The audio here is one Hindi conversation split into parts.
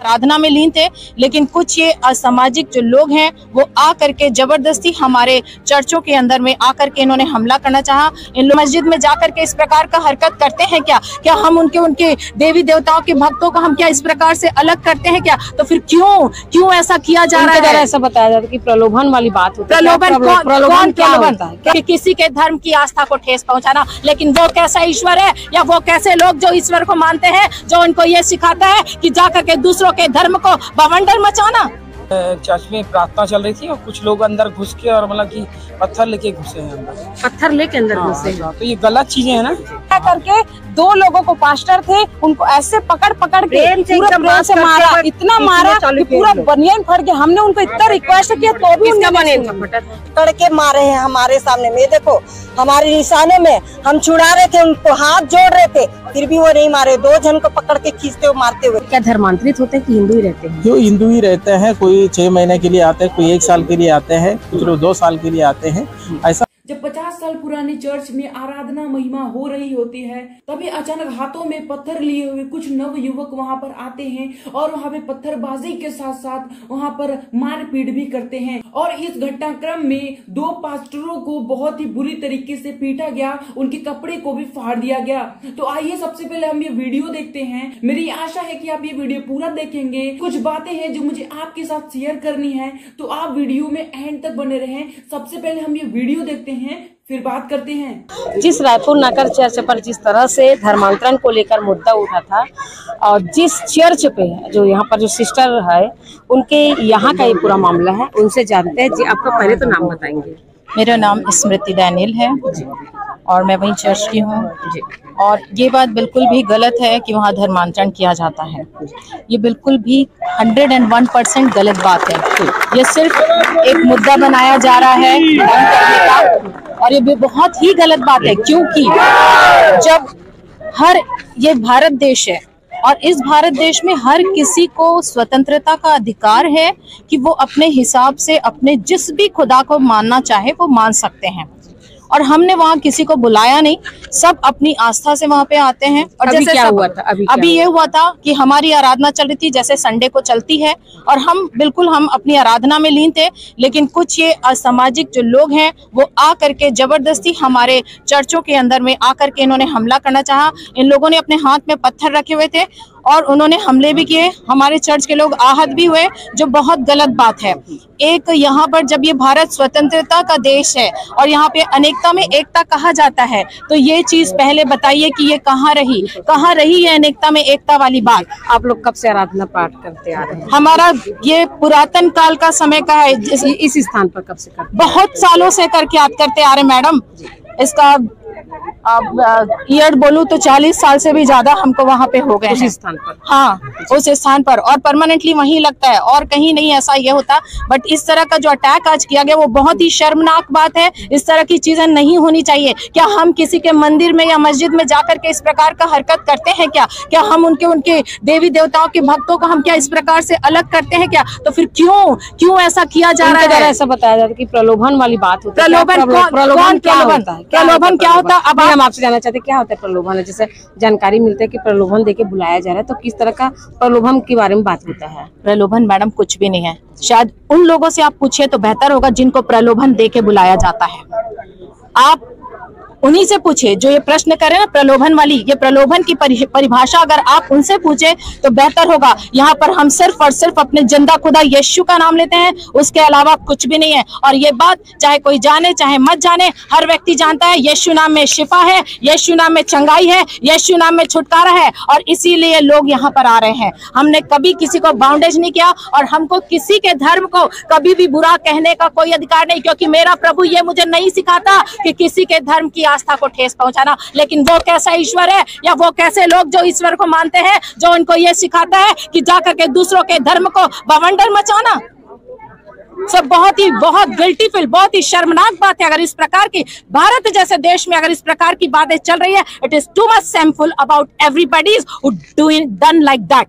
आराधना में लीन थे, लेकिन कुछ ये असामाजिक जो लोग हैं वो आ करके जबरदस्ती हमारे चर्चों के अंदर में आकर के इन्होंने हमला करना चाहा। इन लोग मस्जिद में जाकर के इस प्रकार का हरकत करते हैं क्या हम उनके देवी देवताओं के भक्तों को हम क्या इस प्रकार से अलग करते हैं क्या? तो फिर क्यों ऐसा किया जा रहा है? ऐसा बताया जाता है कि प्रलोभन वाली बात होती है। प्रलोभन क्या होता है? कि किसी के धर्म की आस्था को ठेस पहुंचाना। लेकिन वो कैसा ईश्वर है या वो कैसे लोग जो ईश्वर को मानते हैं जो उनको ये सिखाता है कि जाकर के दूसरों के धर्म को बवंडर मचाना। चर्च में प्रार्थना चल रही थी और कुछ लोग अंदर घुस के और मतलब कि पत्थर लेके घुसे हैं अंदर। पत्थर लेके अंदर घुसे? तो ये गलत चीजें है ना। करके दो लोगों को पास्टर थे उनको ऐसे पकड़ के प्रेम से मारा, इतना मारा कि पूरा बनियान फट गया। हमने उनको इतना रिक्वेस्ट किया तो भी उनका बनियान पकड़ के मारे हैं हमारे सामने में। देखो हमारे निशाने में हम छुड़ा रहे थे, उनको हाथ जोड़ रहे थे, फिर भी वो नहीं मारे। दो जन को पकड़ के खींचते हुए मारते हुए। क्या धर्मांतरित होते हैं कि हिंदू ही रहते हैं? जो हिंदू ही रहते हैं, कोई 6 महीने के लिए आते हैं, कोई 1 साल के लिए आते हैं, कुछ लोग 2 साल के लिए आते हैं। ऐसा जब 50 साल पुरानी चर्च में आराधना महिमा हो रही होती है, तभी अचानक हाथों में पत्थर लिए हुए कुछ नव युवक वहां पर आते हैं और वहां पे पत्थरबाजी के साथ साथ वहां पर मारपीट भी करते हैं। और इस घटनाक्रम में 2 पास्टरों को बहुत ही बुरी तरीके से पीटा गया, उनके कपड़े को भी फाड़ दिया गया। तो आइए सबसे पहले हम ये वीडियो देखते हैं। मेरी आशा है कि आप ये वीडियो पूरा देखेंगे। कुछ बातें हैं जो मुझे आपके साथ शेयर करनी है, तो आप वीडियो में एंड तक बने रहें। सबसे पहले हम ये वीडियो देखते हैं, फिर बात करते हैं। जिस रायपुर नगर चर्च पर जिस तरह से धर्मांतरण को लेकर मुद्दा उठा था और जिस चर्च पे जो यहाँ पर जो सिस्टर है उनके यहाँ का ये पूरा मामला है, उनसे जानते हैं। जी आपका पहले तो नाम बताएंगे। मेरा नाम स्मृति डैनियल है और मैं वहीं चर्च की हूँ। और ये बात बिल्कुल भी गलत है कि वहाँ धर्मांतरण किया जाता है। ये बिल्कुल भी 101% गलत बात है। ये सिर्फ एक मुद्दा बनाया जा रहा है बंद करने का, और ये भी बहुत ही गलत बात है। क्योंकि जब ये भारत देश है और इस भारत देश में हर किसी को स्वतंत्रता का अधिकार है कि वो अपने हिसाब से अपने जिस भी खुदा को मानना चाहे वो मान सकते हैं। और हमने वहाँ किसी को बुलाया नहीं, सब अपनी आस्था से वहाँ पे आते हैं। और अभी जैसे क्या हुआ था? अभी ये हुआ था कि हमारी आराधना चल रही थी, जैसे संडे को चलती है, और हम अपनी आराधना में लीन थे, लेकिन कुछ ये असामाजिक जो लोग हैं वो आ करके जबरदस्ती हमारे चर्चों के अंदर में आकर के इन्होंने हमला करना चाहा। इन लोगों ने अपने हाथ में पत्थर रखे हुए थे और उन्होंने हमले भी किए। हमारे चर्च के लोग आहत भी हुए, जो बहुत गलत बात है। एक यहाँ पर जब ये भारत स्वतंत्रता का देश है और यहाँ पे अनेकता में एकता कहा जाता है, तो ये चीज पहले बताइए कि ये कहाँ रही है अनेकता में एकता वाली बात। आप लोग कब से आराधना पाठ करते आ रहे हैं? हमारा ये पुरातन काल का समय का है। इस स्थान पर कब से करते? बहुत सालों से करके याद करते आ रहे मैडम। इसका ईयर बोलूं तो 40 साल से भी ज्यादा हमको वहाँ पे हो गए हैं। उस स्थान पर? हाँ, उस स्थान पर, और परमानेंटली वहीं लगता है और कहीं नहीं ऐसा ये होता। बट इस तरह का जो अटैक आज किया गया वो बहुत ही शर्मनाक बात है। इस तरह की चीजें नहीं होनी चाहिए। क्या हम किसी के मंदिर में या मस्जिद में जाकर के इस प्रकार का हरकत करते हैं क्या हम उनके देवी देवताओं के भक्तों को हम क्या इस प्रकार से अलग करते हैं क्या? तो फिर क्यों ऐसा किया जा रहा है? ऐसा बताया जाता है कि प्रलोभन वाली बात होती है। प्रलोभन क्या होता? अब हम आपसे जानना चाहते हैं क्या होता है प्रलोभन? जैसे जानकारी मिलता है कि प्रलोभन देके बुलाया जा रहा है, तो किस तरह का प्रलोभन के बारे में बात होता है? प्रलोभन मैडम कुछ भी नहीं है। शायद उन लोगों से आप पूछिए तो बेहतर होगा जिनको प्रलोभन देके बुलाया जाता है। आप उन्हीं से पूछे जो ये प्रश्न करे ना प्रलोभन वाली। ये प्रलोभन की परिभाषा अगर आप उनसे पूछे तो बेहतर होगा। यहाँ पर हम सिर्फ और सिर्फ अपने जिंदा खुदा यीशु का नाम लेते हैं, उसके अलावा कुछ भी नहीं है। और ये बात चाहे कोई जाने चाहे मत जाने, हर व्यक्ति जानता है यीशु नाम में शिफा है, यीशु नाम में चंगाई है, यीशु नाम में छुटकारा है। और इसीलिए लोग यहाँ पर आ रहे हैं। हमने कभी किसी को बाउंडेज नहीं किया और हमको किसी के धर्म को कभी भी बुरा कहने का कोई अधिकार नहीं, क्योंकि मेरा प्रभु ये मुझे नहीं सिखाता कि किसी के धर्म की आस्था को ठेस पहुंचाना। लेकिन वो कैसा ईश्वर है या वो कैसे लोग जो ईश्वर को मानते हैं जो उनको ये सिखाता है कि जाकर के दूसरों के धर्म को बवंडर मचाना। सब बहुत गिल्टी फील, बहुत ही शर्मनाक बात है। अगर इस प्रकार की भारत जैसे देश में अगर इस प्रकार की बातें चल रही है, it is too much shameful about everybody who done like that.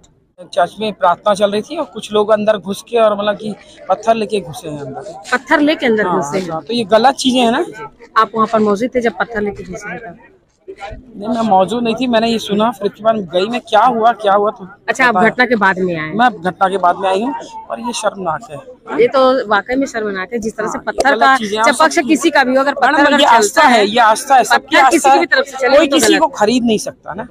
Church में प्रार्थना चल रही थी और कुछ लोग अंदर घुस के और मतलब कि पत्थर लेके घुसे हैं अंदर। पत्थर लेके अंदर घुसे? तो ये गलत चीजें है ना। आप वहाँ पर मौजूद थे जब पत्थर लेके घुसे? नहीं, मैं मौजूद नहीं थी, मैंने ये सुना, फिर उसके बाद गई मैं, क्या हुआ तो अच्छा, आप घटना के बाद में आए? मैं घटना के बाद में आई हूँ, और ये शर्मनाक है। ये तो वाकई में शर्मनाक है, जिस तरह से पत्थर का चपक्ष किसी का भी अगर पत्थर ये आस्था है, ये आस्था है, सबकी आस्था है, कोई किसी को खरीद नहीं सकता ना।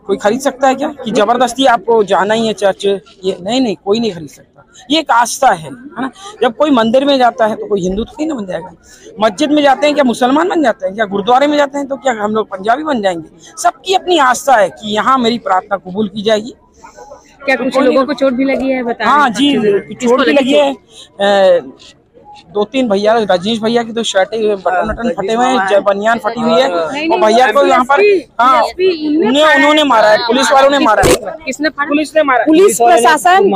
कोई खरीद सकता है क्या कि जबरदस्ती आपको जाना ही है चर्च? ये नहीं, कोई नहीं खरीद सकता। ये एक आस्था है ना। जब कोई मंदिर में जाता है तो कोई हिंदू थोड़ी ना बन जाएगा। मस्जिद में जाते हैं क्या मुसलमान बन जाते हैं क्या? गुरुद्वारे में जाते हैं तो क्या हम लोग पंजाबी बन जाएंगे? सबकी अपनी आस्था है कि यहाँ मेरी प्रार्थना कबूल की जाएगी। क्या कुछ लोगों को चोट भी लगी है बता? हाँ जी, चोट भी लगी है। 2-3 भैया, रजनीश भैया की तो शर्ट बटन फटे हुए हैं, बनियान फटी हुई है, और भैया को यहाँ पर उन्होंने मारा है, पुलिस वालों ने मारा है। किसने? पुलिस ने मारा। पुलिस प्रशासन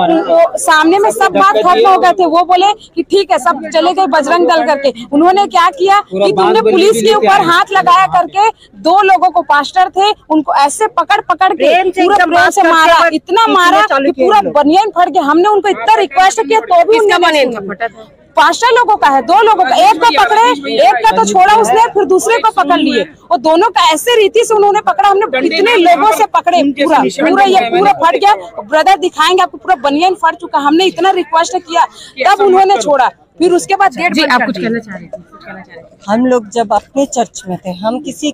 सामने में सब बात खत्म हो गए थे। वो बोले कि ठीक है, सब चले गए बजरंग दल करके। उन्होंने क्या किया कि तुमने पुलिस के ऊपर हाथ लगाया करके 2 लोगों को, पास्टर थे, उनको ऐसे पकड़ के पूरा प्रेम से मारा, इतना मारा कि पूरा बनियान फट गया। हमने उनको इतना रिक्वेस्ट किया तो भी उनका बनियान फटा। 5 लोगों का है, 2 लोगों का, एक को पकड़े, एक का तो छोड़ा उसने, फिर दूसरे को पकड़ लिए, और दोनों का ऐसे रीति से उन्होंने पकड़ा। हमने इतने लोगों से पकड़े, पूरा ये पूरा फट गया। ब्रदर दिखाएंगे आपको, पूरा बनियान फट चुका। हमने इतना रिक्वेस्ट किया तब उन्होंने छोड़ा। फिर उसके बाद जी, आप कुछ कहना चाह रहे थे? हम लोग जब अपने चर्च में थे, हम किसी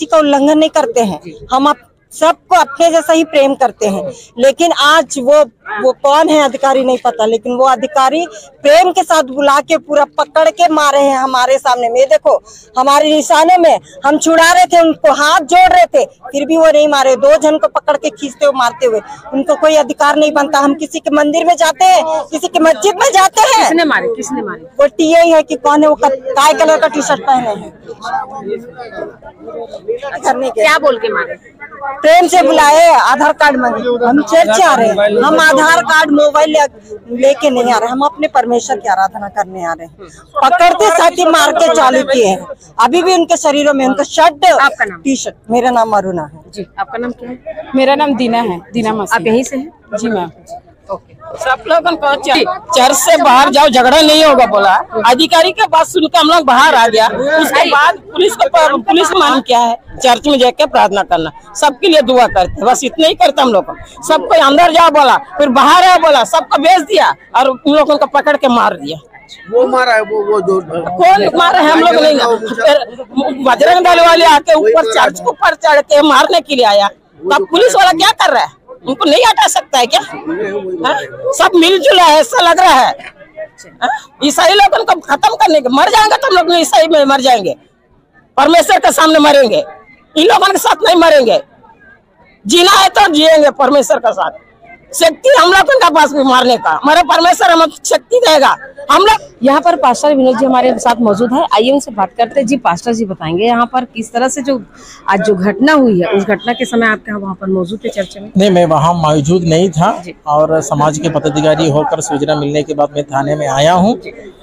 का उल्लंघन नहीं करते हैं, हम सबको अपने जैसा ही प्रेम करते हैं। लेकिन आज वो कौन है अधिकारी नहीं पता, लेकिन वो अधिकारी प्रेम के साथ बुला के पूरा पकड़ के मारे हैं हमारे सामने में। देखो हमारे निशाने में, हम छुड़ा रहे थे, उनको हाथ जोड़ रहे थे, फिर भी वो नहीं मारे। 2 जन को पकड़ के खींचते हुए मारते हुए, उनको कोई अधिकार नहीं बनता। हम किसी के मंदिर में जाते हैं, किसी के मस्जिद में जाते हैं। किसने मारे? वो टीए है कि कौन है, वो काय कलर का टी-शर्ट पहने हैं। क्या बोल के मारे? प्रेम से बुलाए, आधार कार्ड मांगे। हम चर्च आ रहे हैं, हम आधार कार्ड मोबाइल लेके नहीं आ रहे, हम अपने परमेश्वर की आराधना करने आ रहे हैं। पकड़ते साथ ही मार के चालू किए हैं। अभी भी उनके शरीरों में उनका शर्ट, टी-शर्ट। मेरा नाम अरुणा है जी। आपका नाम क्या है? मेरा नाम दीना है, दीना मसीह। आप यहीं से हैं? जी मैम। सब लोगों को चर्च से बाहर जाओ, झगड़ा नहीं होगा बोला। अधिकारी के बात सुनकर हम लोग बाहर आ गया। उसके बाद पुलिस मांग क्या है? चर्च में जाके प्रार्थना करना, सबके लिए दुआ करते, बस इतना ही करते हम लोग को। सबको अंदर जाओ बोला, फिर बाहर आओ बोला, सबको भेज दिया, और उन लोगों को पकड़ के मार दिया। वो मारा है, वो जो कौन मारा है हम लोग नहीं। बजरंग दल वाले आके ऊपर चर्च के ऊपर चढ़ के मारने के लिए आया, तब पुलिस वाला क्या कर रहा है? उनको नहीं हटा सकता है क्या? सब मिलजुल है, ऐसा लग रहा है। ईसाई लोगों को खत्म करने के, मर जाएंगे तो हम लोग ईसाई में मर जाएंगे, परमेश्वर के सामने मरेंगे। इन लोगों के साथ नहीं मरेंगे, जीना है तो जिएंगे परमेश्वर के साथ। शक्ति हम लोग के पास भी मारने का, हमारे परमेश्वर हमें शक्ति देगा। हम लोग यहाँ पर पास्टर विनोद जी हमारे साथ मौजूद है, आइए उनसे बात करते हैं। जी पास्टर जी बताएंगे यहाँ पर किस तरह से जो आज जो घटना हुई है, उस घटना के समय आप वहाँ पर मौजूद थे चर्च में? नहीं, मैं वहाँ मौजूद नहीं था, और समाज के पदाधिकारी होकर सूचना मिलने के बाद मैं थाने में आया हूँ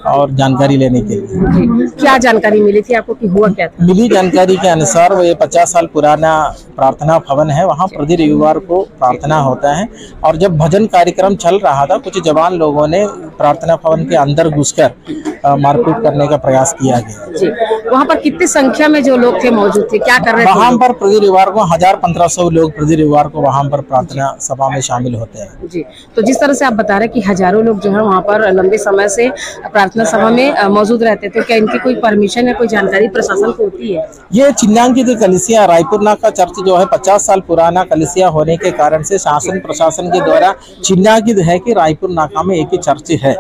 और जानकारी लेने के लिए। क्या जानकारी मिली थी आपको कि हुआ क्या था? मिली जानकारी के अनुसार वो 50 साल पुराना प्रार्थना भवन है, वहाँ प्रति रविवार को प्रार्थना होता है। और जब भजन कार्यक्रम चल रहा था, कुछ जवान लोगों ने प्रार्थना भवन के अंदर घुसकर मारपीट करने का प्रयास किया गया। जी, वहाँ पर कितनी संख्या में जो लोग थे मौजूद थे, क्या कर रहे थे? वहाँ पर प्रति रविवार को 1000-1500 लोग प्रति रविवार को वहाँ पर प्रार्थना सभा में शामिल होते हैं। जी, तो जिस तरह से आप बता रहे हैं कि हजारों लोग जो है वहाँ पर लंबे समय से प्रार्थना सभा में मौजूद रहते थे, क्या इनकी कोई परमिशन या कोई जानकारी प्रशासन को होती है? ये चिन्हांकित कलिसिया रायपुर नाका चर्च जो है 50 साल पुराना कलिसिया होने के कारण से शासन प्रशासन के द्वारा चिन्हांकित है कि रायपुर नाका में एक ही चर्च है।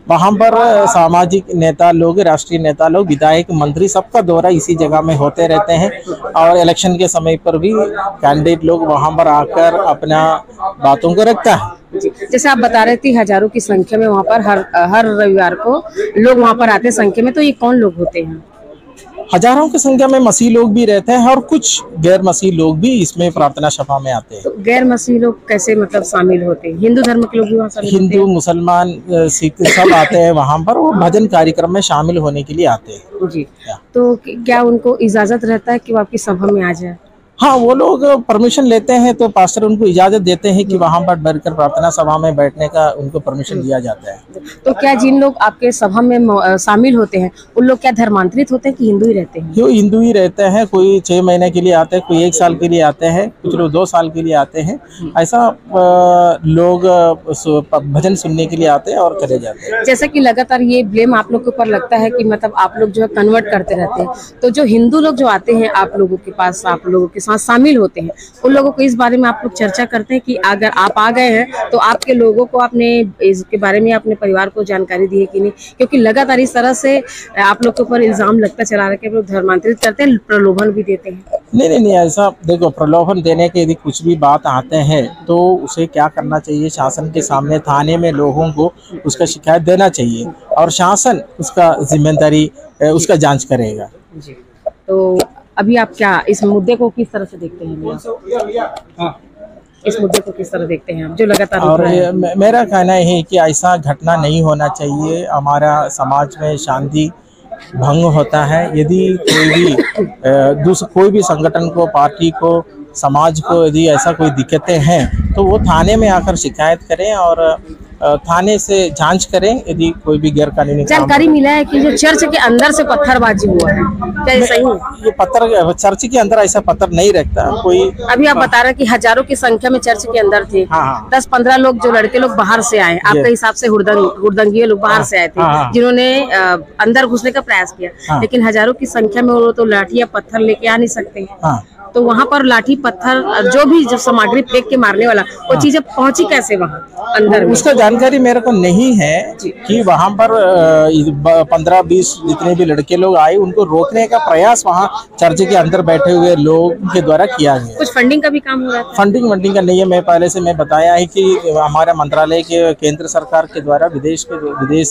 वहाँ पर सामाजिक नेता लोग, राष्ट्रीय नेता लोग, विधायक, मंत्री, सबका दौरा इसी जगह में होते रहते हैं। और इलेक्शन के समय पर भी कैंडिडेट लोग वहाँ पर आकर अपना बातों को रखता है। जैसे आप बता रहे थे हजारों की संख्या में वहाँ पर हर रविवार को लोग वहाँ पर आते संख्या में, तो ये कौन लोग होते हैं? हजारों की संख्या में मसीह लोग भी रहते हैं और कुछ गैर मसीह लोग भी इसमें प्रार्थना सभा में आते हैं। तो गैर मसीह लोग कैसे मतलब शामिल होते हैं? हिंदू धर्म के लोग भी वहाँ शामिल होते हैं? हिंदू, मुसलमान, सिख सब आते हैं वहाँ पर, वो भजन कार्यक्रम में शामिल होने के लिए आते हैं। जी, तो क्या उनको इजाजत रहता है कि वो आपकी सभा में आ जाए? हाँ, वो लोग परमिशन लेते हैं तो पास्टर उनको इजाजत देते हैं कि वहाँ पर बैठकर प्रार्थना सभा में बैठने का उनको परमिशन दिया जाता है। तो क्या जिन लोग आपके सभा में शामिल होते हैं उन लोग क्या धर्मांतरित होते हैं कि हिंदू ही रहते हैं? जो हिंदू ही रहते हैं, कोई 6 महीने के लिए आते हैं, कोई 1 साल के लिए आते हैं, कुछ लोग 2 साल के लिए आते हैं। ऐसा लोग भजन सुनने के लिए आते हैं और चले जाते हैं। जैसा कि लगातार ये ब्लेम आप लोग के ऊपर लगता है कि मतलब आप लोग जो है कन्वर्ट करते रहते हैं, तो जो हिंदू लोग जो आते हैं आप लोगों के पास, आप लोगों के साथ शामिल होते हैं, उन लोगों को इस बारे में आप लोग चर्चा करते हैं कि अगर आप आ गए हैं तो आपके लोगों को आपने इसके बारे में अपने परिवार को जानकारी दी है कि नहीं? क्योंकि लगातार इस तरह से आप लोग के ऊपर इल्जाम लगता चला रहा है कि आप लोग धर्मांतरित करते हैं, प्रलोभन भी देते हैं। नहीं, ऐसा देखो, प्रलोभन देने के यदि कुछ भी बात आते हैं तो उसे क्या करना चाहिए, शासन के सामने थाने में लोगों को उसका शिकायत देना चाहिए और शासन उसका जिम्मेदारी उसका जांच करेगा। तो अभी आप क्या इस मुद्दे को किस तरह से देखते हैं? इस मुद्दे को किस तरह देखते हैं आप जो लगातार? और मेरा कहना है कि ऐसा घटना नहीं होना चाहिए। हमारा समाज में शांति भंग होता है यदि कोई भी संगठन को, पार्टी को, समाज को यदि ऐसा कोई दिक्कतें हैं तो वो थाने में आकर शिकायत करें और थाने से जांच करें यदि कोई भी गैर कानूनी। जानकारी मिला है कि जो चर्च के अंदर से पत्थरबाजी हुआ है, क्या ये सही है? ये पत्थर चर्च के अंदर ऐसा पत्थर नहीं रखता कोई। अभी आप बता रहे हैं कि हजारों की संख्या में चर्च के अंदर थे। हाँ। 10-15 लोग जो लड़के लोग बाहर से आए, आपके हिसाब से हुड़दंगी लोग बाहर से आए थे जिन्होंने अंदर घुसने का प्रयास किया, लेकिन हजारों की संख्या में वो तो लाठी या पत्थर लेके आ नहीं सकते। तो वहाँ पर लाठी पत्थर जो भी जब सामग्री फेंक के मारने वाला वो चीजें पहुंची कैसे वहाँ अंदर में? उसका जानकारी मेरे को नहीं है कि वहाँ पर 15-20 जितने भी लड़के लोग आए उनको रोकने का प्रयास वहाँ चर्च के अंदर बैठे हुए लोगों के द्वारा किया गया। कुछ फंडिंग का भी काम हो रहा है? फंडिंग का नहीं है। मैं पहले से बताया है कि हमारे मंत्रालय के केंद्र सरकार के द्वारा विदेश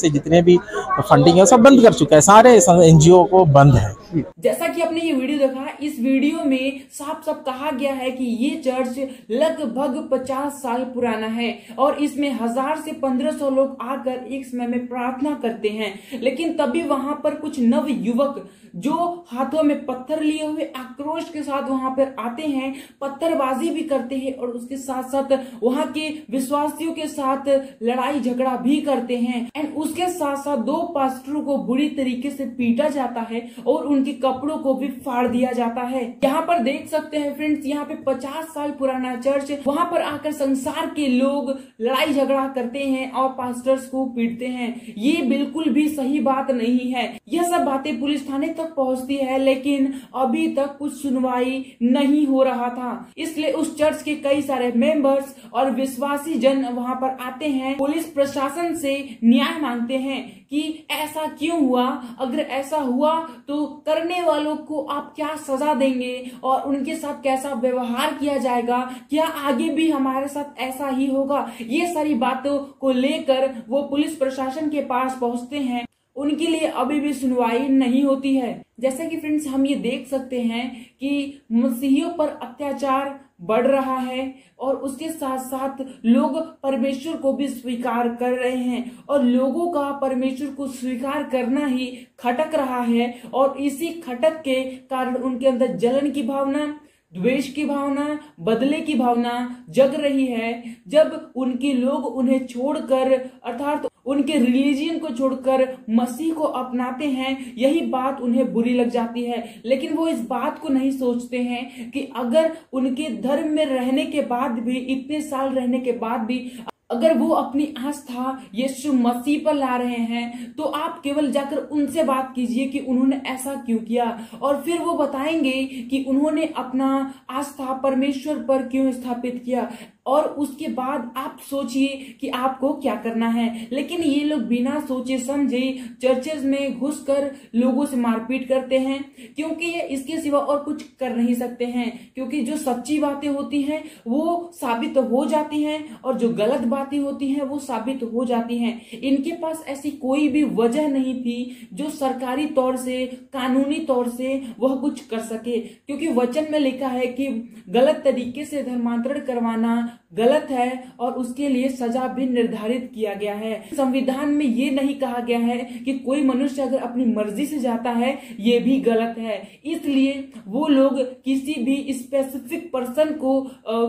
से जितने भी फंडिंग है सब बंद कर चुका है, सारे NGO को बंद है। जैसा कि आपने ये वीडियो देखा, इस वीडियो में साफ साफ कहा गया है कि ये चर्च लगभग 50 साल पुराना है और इसमें 1000 से 1500 लोग आकर एक समय में प्रार्थना करते हैं। लेकिन तभी वहां पर कुछ नव युवक जो हाथों में पत्थर लिए हुए आक्रोश के साथ वहां पर आते हैं, पत्थरबाजी भी करते हैं और उसके साथ साथ वहां के विश्वासियों के साथ लड़ाई झगड़ा भी करते हैं। एंड उसके साथ साथ 2 पास्टरों को बुरी तरीके से पीटा जाता है और उनके कपड़ों को भी फाड़ दिया जाता है। यहाँ पर देख सकते हैं फ्रेंड्स, यहाँ पे 50 साल पुराना चर्च, वहां पर आकर संसार के लोग लड़ाई झगड़ा करते हैं और पास्टर्स को पीटते हैं। ये बिल्कुल भी सही बात नहीं है। यह सब बातें पुलिस थाने तक पहुंचती है लेकिन अभी तक कुछ सुनवाई नहीं हो रहा था। इसलिए उस चर्च के कई सारे मेंबर्स और विश्वासी जन वहां पर आते हैं, पुलिस प्रशासन से न्याय मांगते हैं कि ऐसा क्यों हुआ, अगर ऐसा हुआ तो करने वालों को आप क्या सजा देंगे और उनके साथ कैसा व्यवहार किया जाएगा, क्या आगे भी हमारे साथ ऐसा ही होगा। ये सारी बातों को लेकर वो पुलिस प्रशासन के पास पहुंचते हैं, उनके लिए अभी भी सुनवाई नहीं होती है। जैसा कि फ्रेंड्स हम ये देख सकते हैं कि मसीहियों पर अत्याचार बढ़ रहा है और उसके साथ साथ लोग परमेश्वर को भी स्वीकार कर रहे हैं और लोगों का परमेश्वर को स्वीकार करना ही खटक रहा है और इसी खटक के कारण उनके अंदर जलन की भावना, द्वेष की भावना, बदले की भावना जग रही है। जब उनके लोग उन्हें छोड़कर अर्थात उनके रिलीजन को छोड़कर मसीह को अपनाते हैं, यही बात उन्हें बुरी लग जाती है। लेकिन वो इस बात को नहीं सोचते हैं कि अगर उनके धर्म में रहने के बाद भी, इतने साल रहने के बाद भी अगर वो अपनी आस्था यीशु मसीह पर ला रहे हैं तो आप केवल जाकर उनसे बात कीजिए कि उन्होंने ऐसा क्यों किया और फिर वो बताएंगे कि उन्होंने अपना आस्था परमेश्वर पर क्यों स्थापित किया और उसके बाद आप सोचिए कि आपको क्या करना है। लेकिन ये लोग बिना सोचे समझे चर्चेज में घुसकर लोगों से मारपीट करते हैं क्योंकि ये इसके सिवा और कुछ कर नहीं सकते हैं, क्योंकि जो सच्ची बातें होती हैं वो साबित हो जाती हैं और जो गलत बातें होती हैं वो साबित हो जाती हैं। इनके पास ऐसी कोई भी वजह नहीं थी जो सरकारी तौर से, कानूनी तौर से वह कुछ कर सके, क्योंकि वचन में लिखा है कि गलत तरीके से धर्मांतरण करवाना गलत है और उसके लिए सजा भी निर्धारित किया गया है। संविधान में ये नहीं कहा गया है कि कोई मनुष्य अगर अपनी मर्जी से जाता है ये भी गलत है। इसलिए वो लोग किसी भी स्पेसिफिक पर्सन को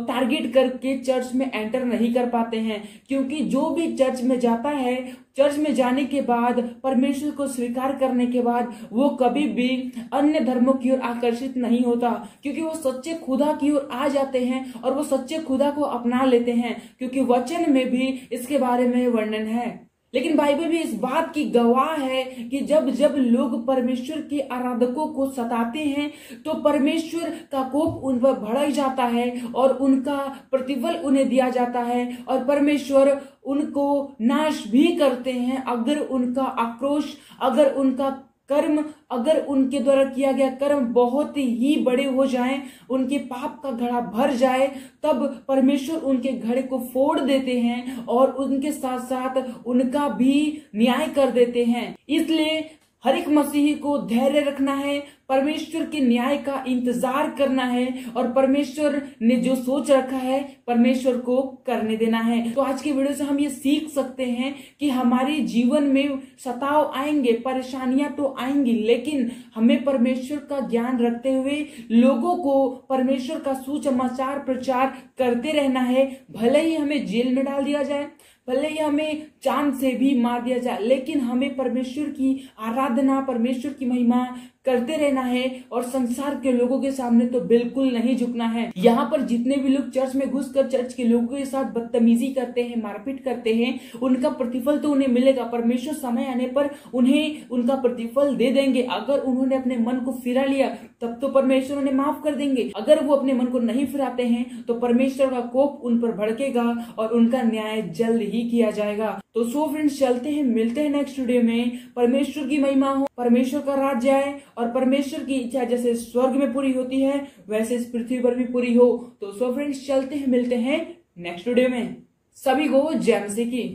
टारगेट करके चर्च में एंटर नहीं कर पाते हैं, क्योंकि जो भी चर्च में जाता है, चर्च में जाने के बाद परमेश्वर को स्वीकार करने के बाद वो कभी भी अन्य धर्मों की ओर आकर्षित नहीं होता, क्योंकि वो सच्चे खुदा की ओर आ जाते हैं और वो सच्चे खुदा को अपना लेते हैं, क्योंकि वचन में भी इसके बारे में वर्णन है। लेकिन बाइबल भी इस बात की गवाह है कि जब जब लोग परमेश्वर के आराधकों को सताते हैं तो परमेश्वर का कोप उन पर भड़क जाता है और उनका प्रतिफल उन्हें दिया जाता है और परमेश्वर उनको नाश भी करते हैं अगर उनका आक्रोश, अगर उनका कर्म, अगर उनके द्वारा किया गया कर्म बहुत ही बड़े हो जाएं, उनके पाप का घड़ा भर जाए, तब परमेश्वर उनके घड़े को फोड़ देते हैं और उनके साथ साथ उनका भी न्याय कर देते हैं। इसलिए हर एक मसीही को धैर्य रखना है, परमेश्वर के न्याय का इंतजार करना है और परमेश्वर ने जो सोच रखा है परमेश्वर को करने देना है। तो आज की वीडियो से हम ये सीख सकते हैं कि हमारे जीवन में सताव आएंगे, परेशानियां तो आएंगी, लेकिन हमें परमेश्वर का ज्ञान रखते हुए लोगों को परमेश्वर का सुसमाचार प्रचार करते रहना है। भले ही हमें जेल में डाल दिया जाए, भले ही हमें चांद से भी मार दिया जाए, लेकिन हमें परमेश्वर की आराधना, परमेश्वर की महिमा करते रहना है और संसार के लोगों के सामने तो बिल्कुल नहीं झुकना है। यहाँ पर जितने भी लोग चर्च में घुसकर चर्च के लोगों के साथ बदतमीजी करते हैं, मारपीट करते हैं, उनका प्रतिफल तो उन्हें मिलेगा। परमेश्वर समय आने पर उन्हें उनका प्रतिफल दे देंगे। अगर उन्होंने अपने मन को फिरा लिया तब तो परमेश्वर उन्हें माफ कर देंगे। अगर वो अपने मन को नहीं फिराते हैं तो परमेश्वर का कोप उन पर भड़केगा और उनका न्याय जल्द ही किया जाएगा। तो सो फ्रेंड्स, चलते हैं, मिलते हैं नेक्स्ट वीडियो में। परमेश्वर की महिमा हो, परमेश्वर का राज्य आए और परमेश्वर की इच्छा जैसे स्वर्ग में पूरी होती है वैसे इस पृथ्वी पर भी पूरी हो। तो सो फ्रेंड्स, चलते हैं, मिलते हैं नेक्स्ट वीडियो में। सभी को जय मसीह की।